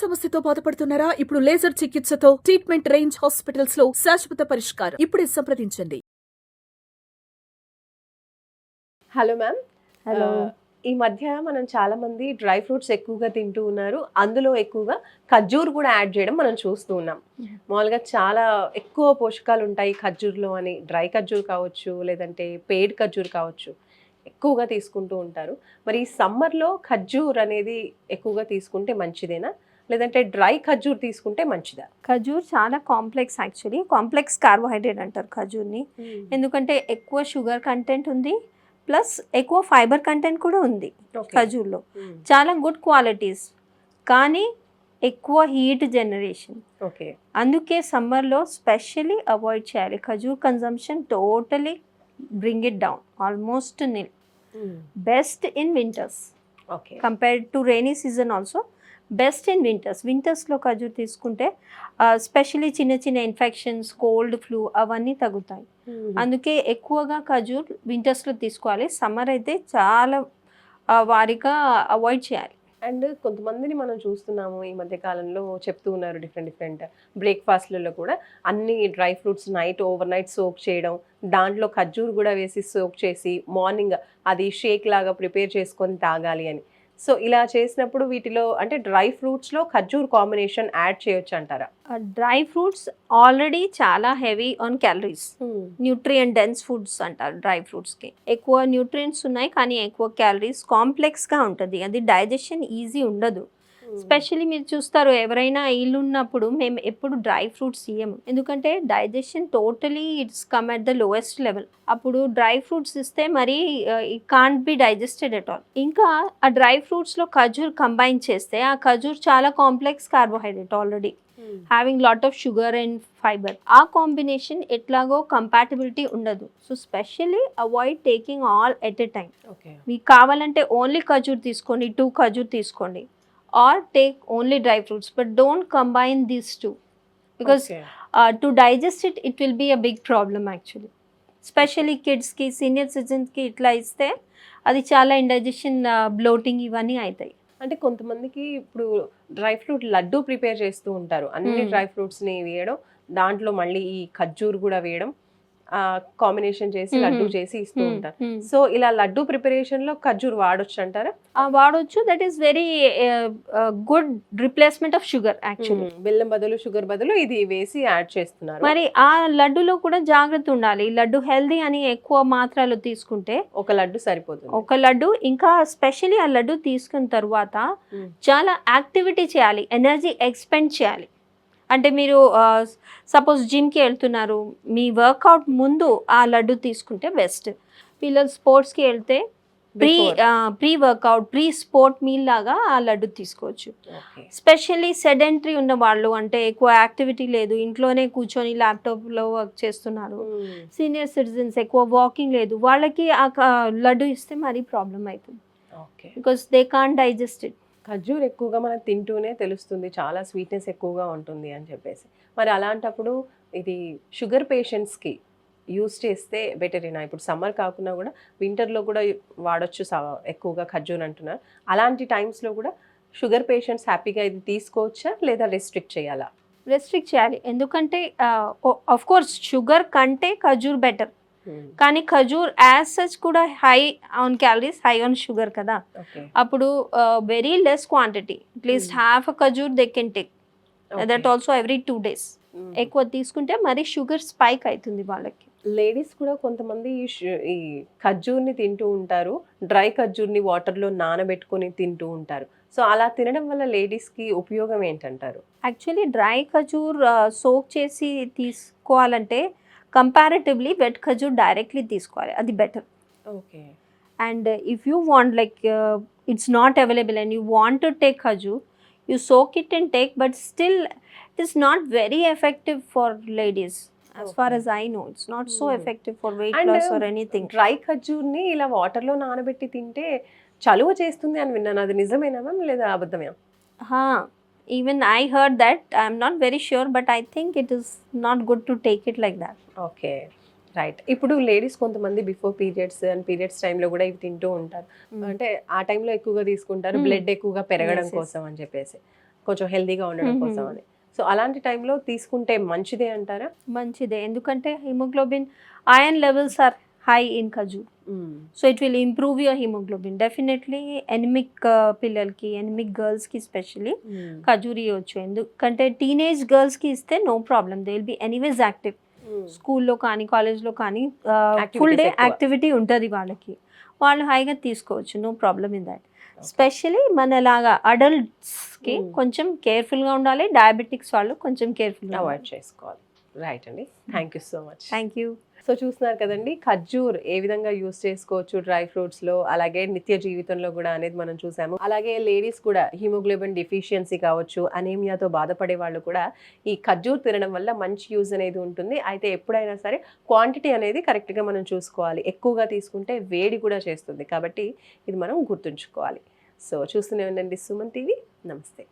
సమస్యతో బాధపడుతున్నారా? ఇప్పుడు లేజర్ చికిత్సతో ట్రీట్మెంట్ రేంజ్ హాస్పిటల్స్ లో శాశ్వత పరిష్కారం. ఇప్పుడే సంప్రదించండి. Hello ma'am. హలో. ఈ మధ్య మనం చాలా మంది డ్రై ఫ్రూట్స్ ఎక్కువగా తింటూ ఉన్నారు. అందులో ఎక్కువగా ఖర్జూర్ కూడా యాడ్ చేయడం మనం చూస్తూ ఉన్నాం. మామూలుగా చాలా ఎక్కువ పోషకాలు ఉంటాయి ఖర్జూర్లో అని డ్రై ఖర్జూర్ కావచ్చు, లేదంటే పేడ్ ఖర్జూర్ కావచ్చు, ఎక్కువగా తీసుకుంటూ ఉంటారు. మరి ఈ సమ్మర్లో ఖర్జూర్ అనేది ఎక్కువగా తీసుకుంటే మంచిదేనా, లేదంటే డ్రై ఖర్జూర్ తీసుకుంటే మంచిదా? ఖజూర్ చాలా కాంప్లెక్స్, యాక్చువల్లీ కాంప్లెక్స్ కార్బోహైడ్రేట్ అంటారు ఖజూర్ని. ఎందుకంటే ఎక్కువ షుగర్ కంటెంట్ ఉంది, ప్లస్ ఎక్కువ ఫైబర్ కంటెంట్ కూడా ఉంది ఖజూర్లో. చాలా గుడ్ క్వాలిటీస్, కానీ ఎక్కువ హీట్ జనరేషన్. ఓకే, అందుకే సమ్మర్లో స్పెషల్లీ అవాయిడ్ చేయాలి. ఖజూర్ consumption totally bring it down, almost nil. Best in winters okay, compared to rainy season also. Best in వింటర్స్లో ఖజూర్ తీసుకుంటే స్పెషలీ చిన్న చిన్న ఇన్ఫెక్షన్స్, కోల్డ్, ఫ్లూ అవన్నీ తగ్గుతాయి. అందుకే ఎక్కువగా ఖజూర్ వింటర్స్లో తీసుకోవాలి. సమ్మర్ అయితే చాలా వారిగా అవాయిడ్ చేయాలి. అండ్ కొంతమందిని మనం చూస్తున్నాము ఈ మధ్య కాలంలో చెప్తూ ఉన్నారు, డిఫరెంట్ బ్రేక్ఫాస్ట్లలో కూడా అన్ని dry fruits over night soak చేయడం, దాంట్లో ఖర్జూర్ కూడా వేసి సోక్ చేసి మార్నింగ్ అది షేక్ లాగా ప్రిపేర్ చేసుకొని తాగాలి అని. సో ఇలా చేసినప్పుడు వీటిలో అంటే డ్రై ఫ్రూట్స్లో ఖర్జూర్ కాంబినేషన్ యాడ్ చేయొచ్చు అంటారా? డ్రై ఫ్రూట్స్ ఆల్రెడీ చాలా heavy on calories, nutrient dense foods అంటారు డ్రై ఫ్రూట్స్కి. ఎక్కువ న్యూట్రియంట్స్ ఉన్నాయి కానీ ఎక్కువ క్యాలరీస్, కాంప్లెక్స్గా ఉంటుంది. అది డైజెషన్ ఈజీ ఉండదు. స్పెషల్లీ మీరు చూస్తారు, ఎవరైనా ఇల్లు ఉన్నప్పుడు మేము ఎప్పుడు డ్రై ఫ్రూట్స్ ఇయ్యము, ఎందుకంటే digestion totally it's come at the lowest level. అప్పుడు డ్రై ఫ్రూట్స్ ఇస్తే మరి it can't be digested at all. ఇంకా ఆ డ్రై ఫ్రూట్స్లో ఖజూర్ కంబైన్ చేస్తే ఆ ఖజూర్ చాలా complex carbohydrate already, having lot of sugar and fibre. ఆ కాంబినేషన్ ఎట్లాగో కంపాటబిలిటీ ఉండదు. So specially avoid taking all at a time. మీకు కావాలంటే ఓన్లీ ఖజూర్ తీసుకోండి, 2 ఖజూర్ తీసుకోండి, or take only dry fruits, but don't combine these two, because to digest it will be a big problem actually, especially kids ki, senior citizens ki itla iste adi chaala indigestion, bloating ఇవన్నీ అవుతాయి. అంటే కొంతమందికి ఇప్పుడు dry fruit laddu prepare చేస్తూ ఉంటారు. అన్ని dry ఫ్రూట్స్ని వేయడం, దాంట్లో మళ్ళీ ఈ ఖర్జూర్ కూడా వేయడం, కాంబినేషన్ చేసి లడ్డు చేసి ఇస్తూ ఉంటారు. సో ఇలా లడ్డు ప్రిపరేషన్ లో ఖర్జూర్ వాడొచ్చు అంటారా? వాడొచ్చు. That is very good replacement of sugar actually. బెల్లం బదులు షుగర్ బదులు ఇది వేసి యాడ్ చేస్తున్నారు. మరి ఆ లడ్డులో కూడా జాగ్రత్త ఉండాలి. లడ్డు హెల్దీ అని ఎక్కువ మాత్రలు తీసుకుంటే ఒక లడ్డు సరిపోతుంది. ఒక లడ్డు, ఇంకా స్పెషల్లీ ఆ లడ్డు తీసుకున్న తర్వాత చాలా యాక్టివిటీ చేయాలి, ఎనర్జీ ఎక్స్పెండ్ చేయాలి. అంటే మీరు సపోజ్ జిమ్కి వెళ్తున్నారు, మీ ముందు ఆ లడ్డు తీసుకుంటే బెస్ట్. పిల్లలు స్పోర్ట్స్కి వెళ్తే pre workout, pre sport meal లాగా ఆ లడ్డు తీసుకోవచ్చు. స్పెషల్లీ సెడెంటరీ ఉన్న వాళ్ళు, అంటే ఎక్కువ యాక్టివిటీ లేదు, ఇంట్లోనే కూర్చొని ల్యాప్టాప్లో వర్క్ చేస్తున్నారు, సీనియర్ సిటిజన్స్ ఎక్కువ వాకింగ్ లేదు, వాళ్ళకి ఆ లడ్డు ఇస్తే మరీ ప్రాబ్లం అవుతుంది, because they can't digest it. ఖర్జూర్ ఎక్కువగా మనం తింటూనే తెలుస్తుంది చాలా స్వీట్నెస్ ఎక్కువగా ఉంటుంది అని చెప్పేసి. మరి అలాంటప్పుడు ఇది షుగర్ పేషెంట్స్కి యూస్ చేస్తే బెటరేనా? ఇప్పుడు సమ్మర్ కాకుండా కూడా వింటర్లో కూడా వాడచ్చు ఎక్కువగా ఖర్జూర్ అంటున్నారు. అలాంటి టైమ్స్లో కూడా షుగర్ పేషెంట్స్ హ్యాపీగా ఇది తీసుకోవచ్చా, లేదా రెస్ట్రిక్ట్ చేయాలా? రెస్ట్రిక్ట్ చేయాలి, ఎందుకంటే ఆఫ్ కోర్స్ షుగర్ కంటే ఖర్జూర్ బెటర్. కానీ ఖజూర్ యాజ్ సచ్ కూడా high on calories, high on sugar కదా. అప్పుడు very less quantity, at least half ఖజూర్ they can take, that also every 2 days. ఎక్కువ తీసుకుంటే మరి షుగర్ స్పైక్ అవుతుంది వాళ్ళకి. లేడీస్ కూడా కొంతమంది ఈ ఖర్జూర్ని తింటూ ఉంటారు, డ్రై ఖర్జూర్ని వాటర్లో నానబెట్టుకొని తింటూ ఉంటారు. సో అలా తినడం వల్ల లేడీస్కి ఉపయోగం ఏంటంటారు? యాక్చువల్లీ డ్రై ఖజూర్ సోక్ చేసి తీసుకోవాలంటే కంపారిటివ్లీ వెట్ ఖజూర్ డైరెక్ట్లీ తీసుకోవాలి, అది better. Okay. And if you want, like it's not available and you want to take ఖజూర్, you soak it and take, but still it is not very effective for ladies as far as I know. It's not so effective for weight loss or anything. Dry ఖర్జూర్ని ఇలా వాటర్లో నానబెట్టి తింటే చలువ చేస్తుంది అని విన్నాను, అది నిజమేనా మ్యామ్ లేదా అబద్ధమేనా? Even I heard that. I'm not very sure, but I think it is not good to take it like that. Okay. Right. ఇప్పుడు లేడీస్ కొంతమంది బిఫోర్ పీరియడ్స్ అండ్ పీరియడ్స్ టైంలో కూడా ఇవి తింటూ ఉంటారు. అంటే ఆ టైంలో ఎక్కువగా తీసుకుంటారు, బ్లడ్ ఎక్కువగా పెరగడం కోసం అని చెప్పేసి. కొంచెం హెల్దీగా ఉండడం Mhm. కోసం అని. సో అలాంటి టైంలో తీసుకుంటే మంచిదే అంటారా? మంచిదే, ఎందుకంటే haemoglobin iron levels are high in ఖజూర్, so it will improve your haemoglobin definitely. Anaemic పిల్లలకి, ఎనిమిక్ గర్ల్స్కి స్పెషల్లీ ఖజూర్ ఇవ్వచ్చు. ఎందుకంటే టీనేజ్ గర్ల్స్కి ఇస్తే no problem, they will be anyways active. స్కూల్లో కానీ కాలేజ్లో కానీ ఫుల్ డే Activities ఎక్కువ. యాక్టివిటీ ఉంటుంది వాళ్ళకి, వాళ్ళు హాయిగా తీసుకోవచ్చు, no problem in that. Specially మనలాగా అడల్ట్స్కి కొంచెం కేర్ఫుల్గా ఉండాలి, డయాబెటిక్స్ వాళ్ళు కొంచెం కేర్ఫుల్గా అవాయిడ్ చేసుకోవాలి. రైట్ అండి, thank you so much. Thank you. So చూస్తున్నారు కదండి, ఖర్జూర్ ఏ విధంగా యూస్ చేసుకోవచ్చు డ్రై ఫ్రూట్స్లో, అలాగే నిత్య జీవితంలో కూడా అనేది మనం చూసాము. అలాగే లేడీస్ కూడా హిమోగ్లోబిన్ డిఫిషియన్సీ కావచ్చు, అనీమియాతో బాధపడే వాళ్ళు కూడా ఈ ఖర్జూర్ తినడం వల్ల మంచి యూజ్ అనేది ఉంటుంది. అయితే ఎప్పుడైనా సరే క్వాంటిటీ అనేది కరెక్ట్గా మనం చూసుకోవాలి. ఎక్కువగా తీసుకుంటే వేడి కూడా చేస్తుంది, కాబట్టి ఇది మనం గుర్తుంచుకోవాలి. సో చూస్తూనే ఉండండి సుమన్ టీవీ. నమస్తే.